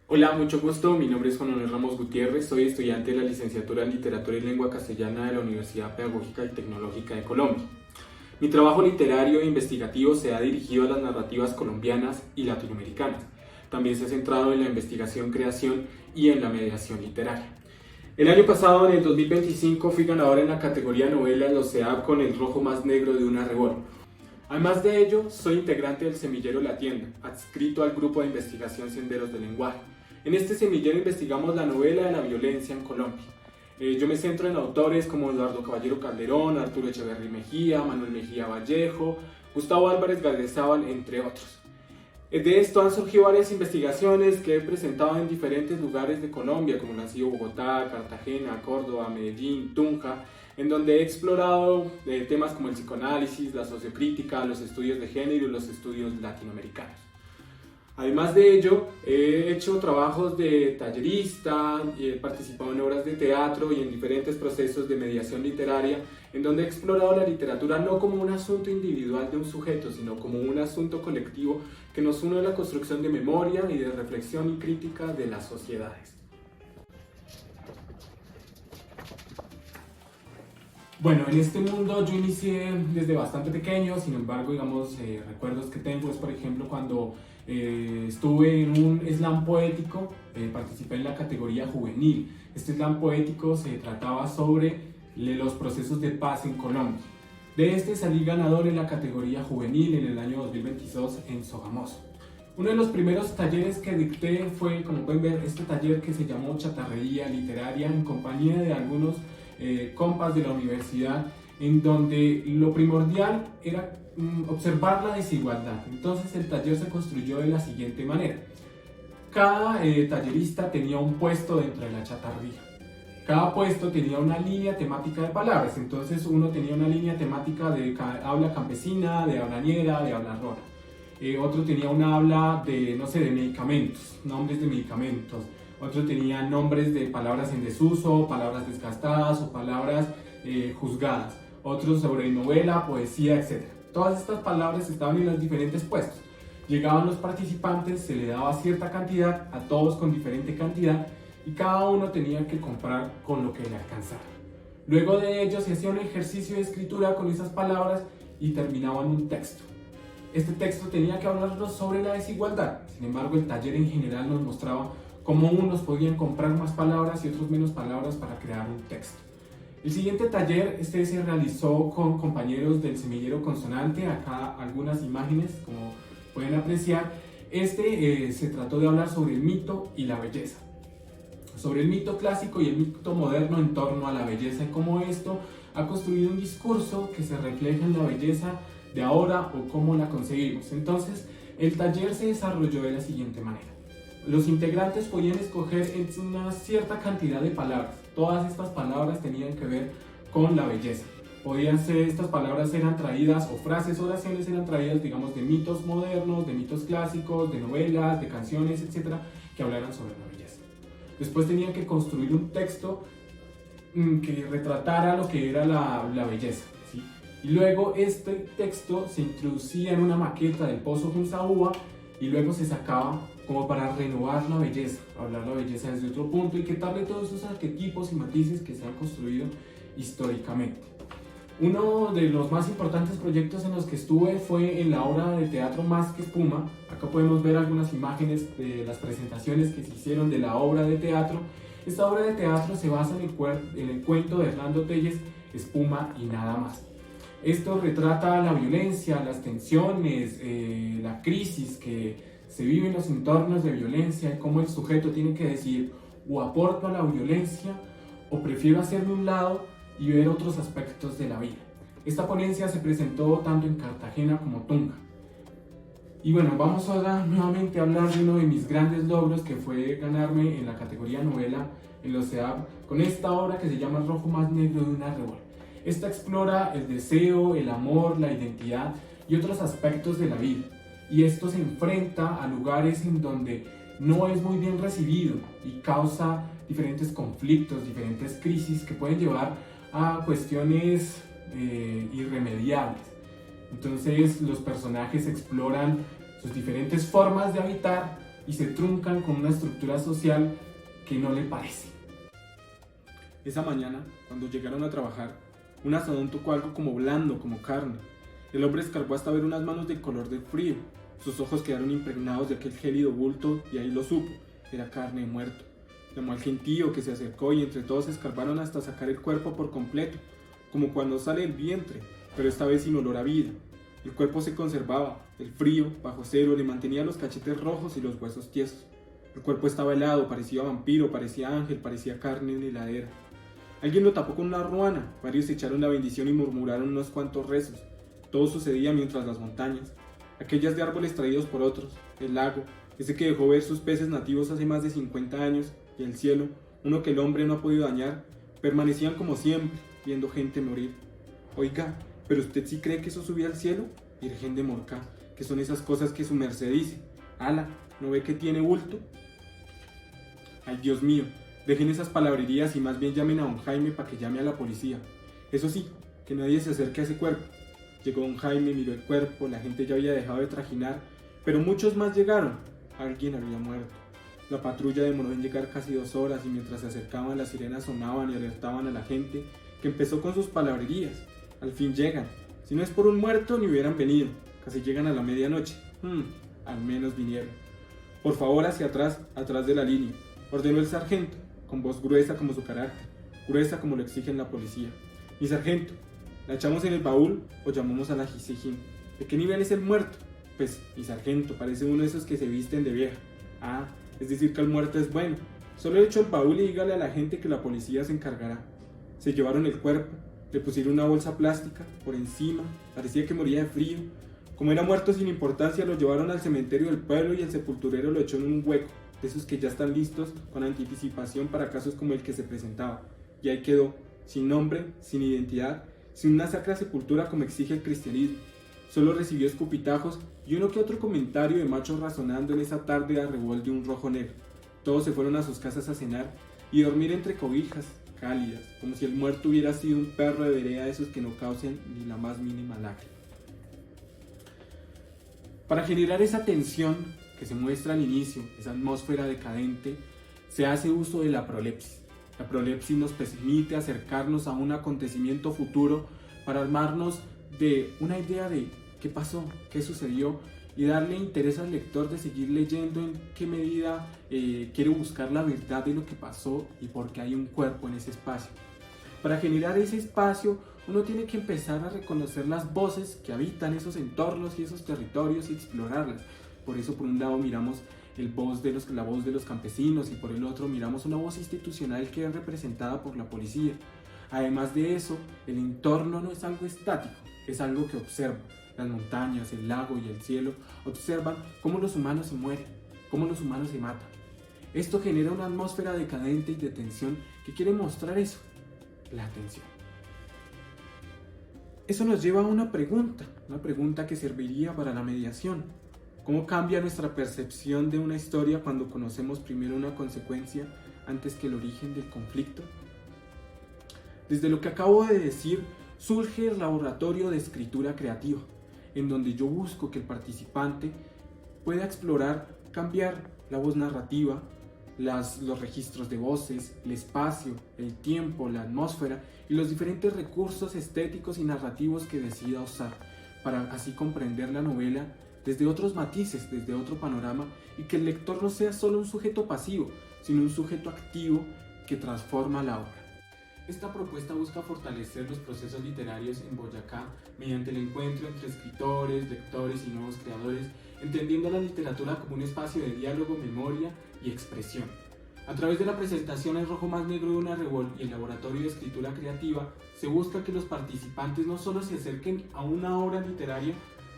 Hola, mucho gusto. Mi nombre es Juan Manuel Ramos Gutiérrez. Soy estudiante de la licenciatura en Literatura y Lengua Castellana de la Universidad Pedagógica y Tecnológica de Colombia. Mi trabajo literario e investigativo se ha dirigido a las narrativas colombianas y latinoamericanas. También se ha centrado en la investigación, creación y en la mediación literaria. El año pasado, en el 2025, fui ganador en la categoría novela en los CEAP con El rojo más negro de una Arrebol. Además de ello, soy integrante del Semillero La Tienda, adscrito al grupo de investigación Senderos del Lenguaje. En este semillero investigamos la novela de la violencia en Colombia. Yo me centro en autores como Eduardo Caballero Calderón, Arturo Echeverry Mejía, Manuel Mejía Vallejo, Gustavo Álvarez Gardezábal, entre otros. De esto han surgido varias investigaciones que he presentado en diferentes lugares de Colombia, como lo han sido Bogotá, Cartagena, Córdoba, Medellín, Tunja, en donde he explorado temas como el psicoanálisis, la sociocrítica, los estudios de género y los estudios latinoamericanos. Además de ello, he hecho trabajos de tallerista, he participado en obras de teatro y en diferentes procesos de mediación literaria, en donde he explorado la literatura no como un asunto individual de un sujeto, sino como un asunto colectivo que nos une a la construcción de memoria y de reflexión y crítica de las sociedades. Bueno, en este mundo yo inicié desde bastante pequeño, sin embargo, recuerdos que tengo es, por ejemplo, cuando estuve en un slam poético, participé en la categoría juvenil. Este slam poético se trataba sobre los procesos de paz en Colombia. De este salí ganador en la categoría juvenil en el año 2022 en Sogamoso. Uno de los primeros talleres que dicté fue, como pueden ver, este taller que se llamó Chatarrería Literaria en compañía de algunos compas de la universidad, en donde lo primordial era observar la desigualdad. Entonces el taller se construyó de la siguiente manera. Cada tallerista tenía un puesto dentro de la chatarrería. Cada puesto tenía una línea temática de palabras. Entonces uno tenía una línea temática de habla campesina, de habla ñera, de habla rora. Otro tenía una habla de, no sé, de medicamentos, nombres de medicamentos. Otro tenía nombres de palabras en desuso, palabras desgastadas o palabras juzgadas. Otros sobre novela, poesía, etc. Todas estas palabras estaban en los diferentes puestos. Llegaban los participantes, se le daba cierta cantidad, a todos con diferente cantidad, y cada uno tenía que comprar con lo que le alcanzara. Luego de ello se hacía un ejercicio de escritura con esas palabras y terminaban un texto. Este texto tenía que hablarnos sobre la desigualdad. Sin embargo, el taller en general nos mostraba cómo unos podían comprar más palabras y otros menos palabras para crear un texto. El siguiente taller se realizó con compañeros del Semillero Consonante. Acá algunas imágenes, como pueden apreciar. Se trató de hablar sobre el mito y la belleza. Sobre el mito clásico y el mito moderno en torno a la belleza y cómo esto ha construido un discurso que se refleja en la belleza de ahora o cómo la conseguimos. Entonces, el taller se desarrolló de la siguiente manera. Los integrantes podían escoger una cierta cantidad de palabras. Todas estas palabras tenían que ver con la belleza. Estas palabras eran traídas, o frases, oraciones eran traídas, digamos, de mitos modernos, de mitos clásicos, de novelas, de canciones, etcétera, que hablaran sobre la belleza. Después tenían que construir un texto que retratara lo que era la belleza, ¿sí? Y luego este texto se introducía en una maqueta del Pozo Funzaúa y luego se sacaba como para renovar la belleza, hablar la belleza desde otro punto y quitarle todos esos arquetipos y matices que se han construido históricamente. Uno de los más importantes proyectos en los que estuve fue en la obra de teatro Más que Espuma. Acá podemos ver algunas imágenes de las presentaciones que se hicieron de la obra de teatro. Esta obra de teatro se basa en el cuento de Hernando Telles, Espuma y nada más. Esto retrata la violencia, las tensiones, la crisis que se vive en los entornos de violencia y cómo el sujeto tiene que decir o aporto a la violencia o prefiero hacerme un lado y ver otros aspectos de la vida. Esta ponencia se presentó tanto en Cartagena como Tunja. Y bueno, vamos ahora nuevamente a hablar de uno de mis grandes logros, que fue ganarme en la categoría novela en los CEAP con esta obra que se llama El rojo más negro de una Arrebol. Esta explora el deseo, el amor, la identidad y otros aspectos de la vida. Y esto se enfrenta a lugares en donde no es muy bien recibido y causa diferentes conflictos, diferentes crisis que pueden llevar a cuestiones irremediables. Entonces los personajes exploran sus diferentes formas de habitar y se truncan con una estructura social que no le parece. Esa mañana, cuando llegaron a trabajar, un asadón tocó algo como blando, como carne. El hombre escarbó hasta ver unas manos de color de frío. Sus ojos quedaron impregnados de aquel gélido bulto y ahí lo supo, era carne de muerto. Llamó al gentío que se acercó y entre todos escarbaron hasta sacar el cuerpo por completo, como cuando sale el vientre, pero esta vez sin olor a vida. El cuerpo se conservaba, el frío, bajo cero, le mantenía los cachetes rojos y los huesos tiesos. El cuerpo estaba helado, parecía vampiro, parecía ángel, parecía carne en heladera. Alguien lo tapó con una ruana, varios echaron la bendición y murmuraron unos cuantos rezos. Todo sucedía mientras las montañas, aquellas de árboles traídos por otros, el lago, ese que dejó ver sus peces nativos hace más de 50 años, y el cielo, uno que el hombre no ha podido dañar, permanecían como siempre, viendo gente morir. Oiga, ¿pero usted sí cree que eso subía al cielo? Virgen de Morcá, que son esas cosas que su merced dice. Ala, ¿no ve que tiene bulto? Ay, Dios mío, dejen esas palabrerías y más bien llamen a don Jaime para que llame a la policía. Eso sí, que nadie se acerque a ese cuerpo. Llegó don Jaime, miró el cuerpo, la gente ya había dejado de trajinar, pero muchos más llegaron. Alguien había muerto. La patrulla demoró en llegar casi 2 horas y mientras se acercaban las sirenas sonaban y alertaban a la gente, que empezó con sus palabrerías. Al fin llegan. Si no es por un muerto, ni hubieran venido. Casi llegan a la medianoche. Al menos vinieron. Por favor, hacia atrás, atrás de la línea, ordenó el sargento, con voz gruesa como su carácter, gruesa como lo exigen la policía. Mi sargento, ¿la echamos en el baúl o llamamos a la Gisejín? ¿De qué nivel es el muerto? Pues, mi sargento, parece uno de esos que se visten de vieja. Ah, es decir que el muerto es bueno. Solo echo el baúl y dígale a la gente que la policía se encargará. Se llevaron el cuerpo, le pusieron una bolsa plástica por encima, parecía que moría de frío. Como era muerto sin importancia, lo llevaron al cementerio del pueblo y el sepulturero lo echó en un hueco, de esos que ya están listos con anticipación para casos como el que se presentaba. Y ahí quedó, sin nombre, sin identidad, sin una sacra sepultura como exige el cristianismo. Solo recibió escupitajos y uno que otro comentario de machos razonando en esa tarde a revol de un rojo negro. Todos se fueron a sus casas a cenar y dormir entre cobijas cálidas, como si el muerto hubiera sido un perro de vereda de esos que no causen ni la más mínima lágrima. Para generar esa tensión que se muestra al inicio, esa atmósfera decadente, se hace uso de la prolepsis. La prolepsis nos permite acercarnos a un acontecimiento futuro para armarnos de una idea de qué pasó, qué sucedió y darle interés al lector de seguir leyendo en qué medida quiere buscar la verdad de lo que pasó y por qué hay un cuerpo en ese espacio. Para generar ese espacio, uno tiene que empezar a reconocer las voces que habitan esos entornos y esos territorios y explorarlas. Por eso, por un lado, miramos la voz de los campesinos y por el otro miramos una voz institucional que es representada por la policía. Además de eso, el entorno no es algo estático, es algo que observa. Las montañas, el lago y el cielo observan cómo los humanos se mueren, cómo los humanos se matan. Esto genera una atmósfera decadente y de tensión que quiere mostrar eso, la tensión. Eso nos lleva a una pregunta que serviría para la mediación. ¿Cómo cambia nuestra percepción de una historia cuando conocemos primero una consecuencia antes que el origen del conflicto? Desde lo que acabo de decir, surge el laboratorio de escritura creativa, en donde yo busco que el participante pueda explorar, cambiar la voz narrativa, los registros de voces, el espacio, el tiempo, la atmósfera y los diferentes recursos estéticos y narrativos que decida usar, para así comprender la novela desde otros matices, desde otro panorama, y que el lector no sea solo un sujeto pasivo, sino un sujeto activo que transforma la obra. Esta propuesta busca fortalecer los procesos literarios en Boyacá mediante el encuentro entre escritores, lectores y nuevos creadores, entendiendo la literatura como un espacio de diálogo, memoria y expresión. A través de la presentación El rojo más negro de una revol y el laboratorio de escritura creativa, se busca que los participantes no solo se acerquen a una obra literaria,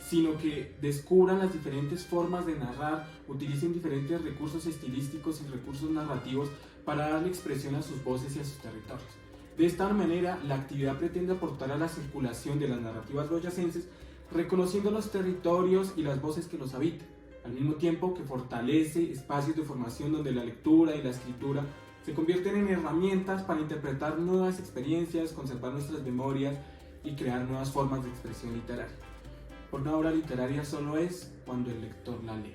sino que descubran las diferentes formas de narrar, utilicen diferentes recursos estilísticos y recursos narrativos para darle expresión a sus voces y a sus territorios. De esta manera, la actividad pretende aportar a la circulación de las narrativas boyacenses, reconociendo los territorios y las voces que los habitan, al mismo tiempo que fortalece espacios de formación donde la lectura y la escritura se convierten en herramientas para interpretar nuevas experiencias, conservar nuestras memorias y crear nuevas formas de expresión literaria. Una obra literaria solo es cuando el lector la lee.